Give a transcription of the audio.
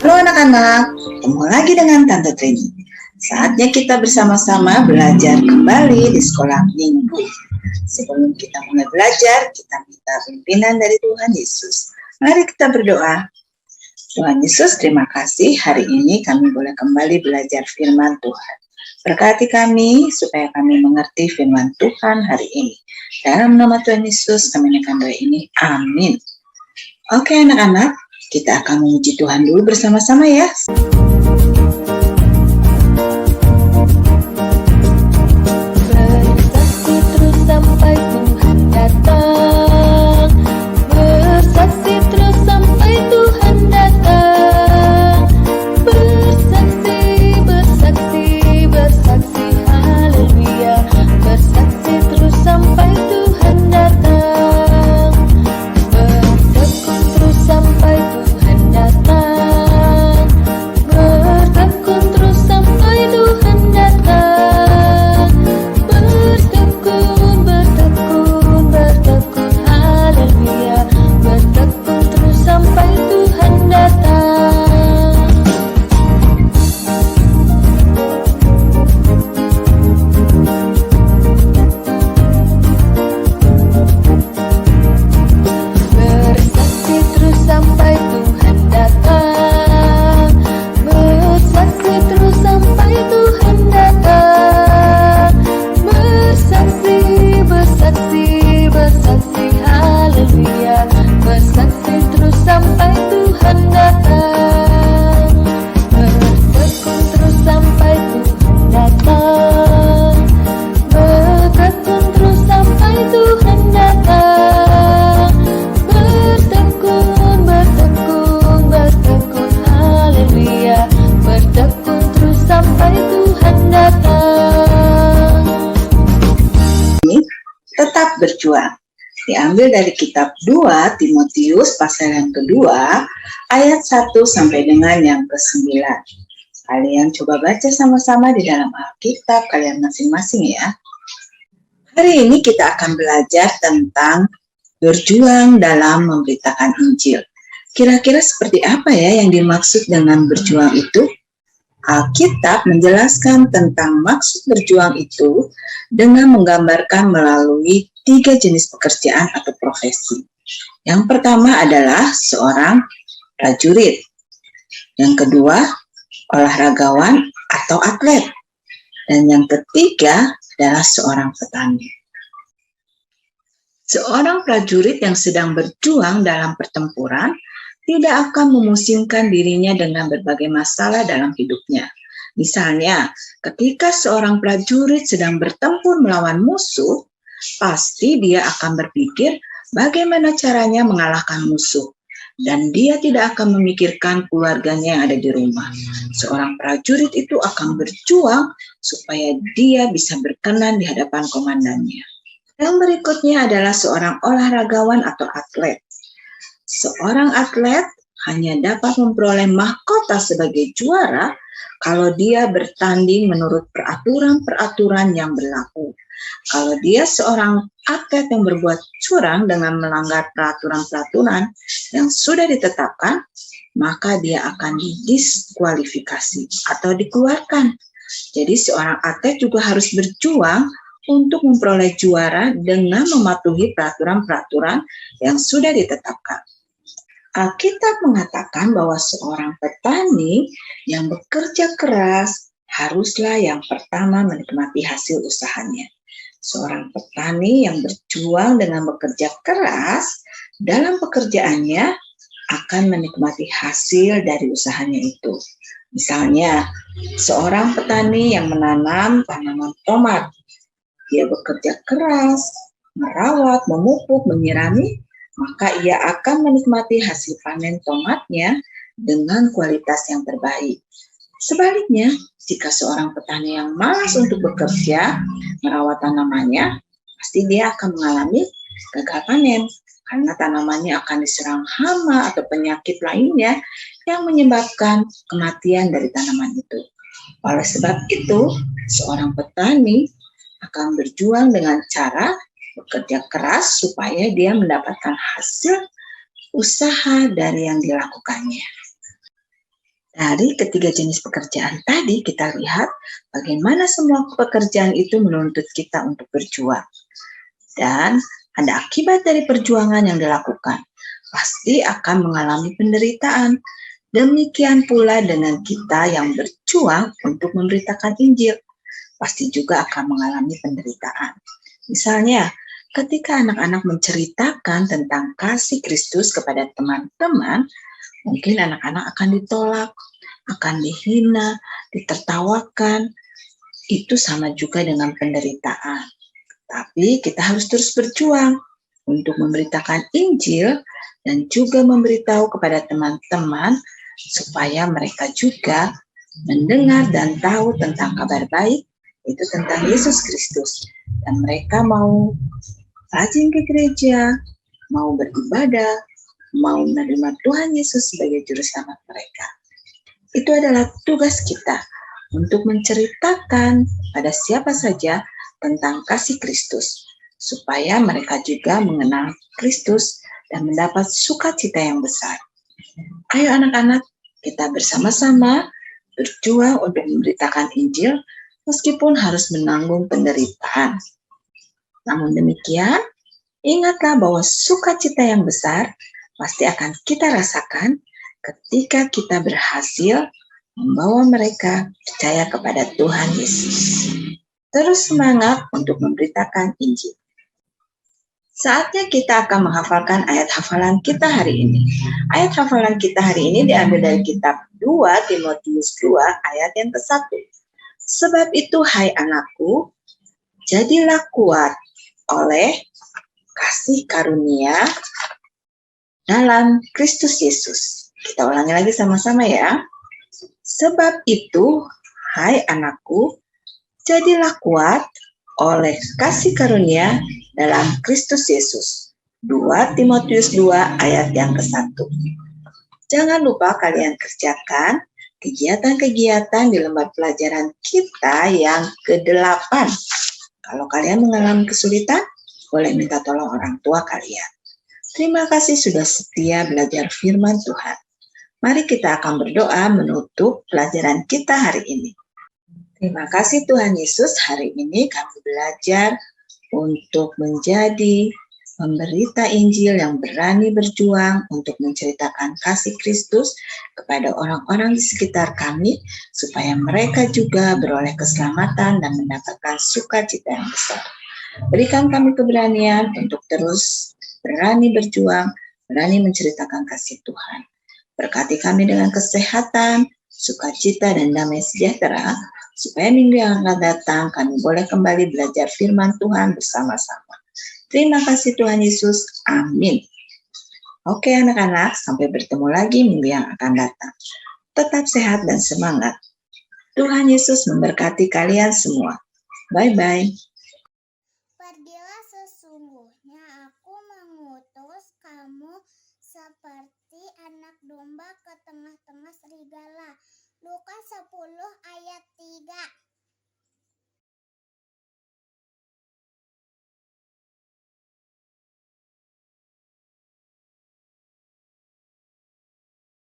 Halo anak-anak, ketemu lagi dengan Tante Trini. Saatnya kita bersama-sama belajar kembali di sekolah minggu. Sebelum kita mulai belajar, kita minta pimpinan dari Tuhan Yesus. Mari kita berdoa. Tuhan Yesus, terima kasih hari ini kami boleh kembali belajar firman Tuhan. Berkati kami supaya kami mengerti firman Tuhan hari ini. Dalam nama Tuhan Yesus kami menaikkan doa ini. Amin. Oke anak-anak, kita akan memuji Tuhan dulu bersama-sama ya. Bersaksi terus sampai Tuhan datang. Bersaksi terus sampai Tuhan datang. Bersaksi, bersaksi, bersaksi, haleluya. Bersaksi terus sampai Tuhan datang. Bertekun terus sampai Tuhan datang. Bertekun terus sampai Tuhan datang. Bertekun, bertekun, bertekun, haleluya. Bertekun terus sampai Tuhan datang. Bersaksi terus sampai Tuhan datang. Bersaksi terus sampai Tuhan datang. Bersaksi, bersaksi, bersaksi, haleluya. Bersaksi terus sampai Tuhan datang. Bertekun terus sampai Tuhan datang. Bertekun terus sampai Tuhan datang. Bertekun, bertekun, bertekun, haleluya. Bertekun terus sampai Tuhan datang. Tetap berjuang. Diambil dari kitab 2 Timotius pasal yang kedua ayat 1 sampai dengan yang ke-9. Kalian coba baca sama-sama di dalam Alkitab kalian masing-masing ya. Hari ini kita akan belajar tentang berjuang dalam memberitakan Injil. Kira-kira seperti apa ya yang dimaksud dengan berjuang itu? Alkitab menjelaskan tentang maksud berjuang itu dengan menggambarkan melalui 3 jenis pekerjaan atau profesi. Yang pertama adalah seorang prajurit. Yang kedua, olahragawan atau atlet. Dan yang ketiga adalah seorang petani. Seorang prajurit yang sedang berjuang dalam pertempuran tidak akan memusingkan dirinya dengan berbagai masalah dalam hidupnya. Misalnya, ketika seorang prajurit sedang bertempur melawan musuh, pasti dia akan berpikir bagaimana caranya mengalahkan musuh. Dan dia tidak akan memikirkan keluarganya yang ada di rumah. Seorang prajurit itu akan berjuang supaya dia bisa berkenan di hadapan komandannya. Yang berikutnya adalah seorang olahragawan atau atlet. Seorang atlet hanya dapat memperoleh mahkota sebagai juara kalau dia bertanding menurut peraturan-peraturan yang berlaku. Kalau dia seorang atlet yang berbuat curang dengan melanggar peraturan-peraturan yang sudah ditetapkan, maka dia akan didiskualifikasi atau dikeluarkan. Jadi seorang atlet juga harus berjuang untuk memperoleh juara dengan mematuhi peraturan-peraturan yang sudah ditetapkan. Alkitab mengatakan bahwa seorang petani yang bekerja keras haruslah yang pertama menikmati hasil usahanya. Seorang petani yang berjuang dengan bekerja keras dalam pekerjaannya akan menikmati hasil dari usahanya itu. Misalnya, seorang petani yang menanam tanaman tomat, dia bekerja keras, merawat, memupuk, menyirami, maka ia akan menikmati hasil panen tomatnya dengan kualitas yang terbaik. Sebaliknya, jika seorang petani yang malas untuk bekerja, merawat tanamannya, pasti dia akan mengalami gagal panen karena tanamannya akan diserang hama atau penyakit lainnya yang menyebabkan kematian dari tanaman itu. Oleh sebab itu, seorang petani akan berjuang dengan cara bekerja keras supaya dia mendapatkan hasil usaha dari yang dilakukannya. Dari ketiga jenis pekerjaan tadi kita lihat bagaimana semua pekerjaan itu menuntut kita untuk berjuang. Dan ada akibat dari perjuangan yang dilakukan. Pasti akan mengalami penderitaan. Demikian pula dengan kita yang berjuang untuk memberitakan Injil. Pasti juga akan mengalami penderitaan. Misalnya, ketika anak-anak menceritakan tentang kasih Kristus kepada teman-teman, mungkin anak-anak akan ditolak, akan dihina, ditertawakan. Itu sama juga dengan penderitaan. Tapi kita harus terus berjuang untuk memberitakan Injil dan juga memberitahu kepada teman-teman supaya mereka juga mendengar dan tahu tentang kabar baik, itu tentang Yesus Kristus. Dan mereka mau rajin ke gereja, mau beribadah, mau menerima Tuhan Yesus sebagai juru selamat mereka. Itu adalah tugas kita untuk menceritakan pada siapa saja tentang kasih Kristus, supaya mereka juga mengenal Kristus dan mendapat sukacita yang besar. Ayo anak-anak, kita bersama-sama berjuang untuk memberitakan Injil meskipun harus menanggung penderitaan. Namun demikian, ingatlah bahwa sukacita yang besar pasti akan kita rasakan ketika kita berhasil membawa mereka percaya kepada Tuhan Yesus. Terus semangat untuk memberitakan Injil. Saatnya kita akan menghafalkan ayat hafalan kita hari ini. Ayat hafalan kita hari ini diambil dari kitab 2 Timotius 2 ayat yang ke-1. Sebab itu hai anakku, jadilah kuat oleh kasih karunia dalam Kristus Yesus. Kita ulangi lagi sama-sama ya. Sebab itu, hai anakku, jadilah kuat oleh kasih karunia dalam Kristus Yesus. 2 Timotius 2 ayat yang ke-1. Jangan lupa kalian kerjakan kegiatan-kegiatan di lembar pelajaran kita yang ke-8. Kalau kalian mengalami kesulitan, boleh minta tolong orang tua kalian. Terima kasih sudah setia belajar firman Tuhan. Mari kita akan berdoa menutup pelajaran kita hari ini. Terima kasih Tuhan Yesus, hari ini kami belajar untuk menjadi pemberita Injil yang berani berjuang untuk menceritakan kasih Kristus kepada orang-orang di sekitar kami, supaya mereka juga beroleh keselamatan dan mendapatkan sukacita yang besar. Berikan kami keberanian untuk terus berani berjuang, berani menceritakan kasih Tuhan. Berkati kami dengan kesehatan, sukacita, dan damai sejahtera, supaya minggu yang akan datang kami boleh kembali belajar firman Tuhan bersama-sama. Terima kasih Tuhan Yesus. Amin. Oke anak-anak, sampai bertemu lagi minggu yang akan datang. Tetap sehat dan semangat. Tuhan Yesus memberkati kalian semua. Bye-bye. Pergilah, sesungguhnya aku mengutus kamu seperti anak domba ke tengah-tengah serigala. Lukas 10 ayat 3.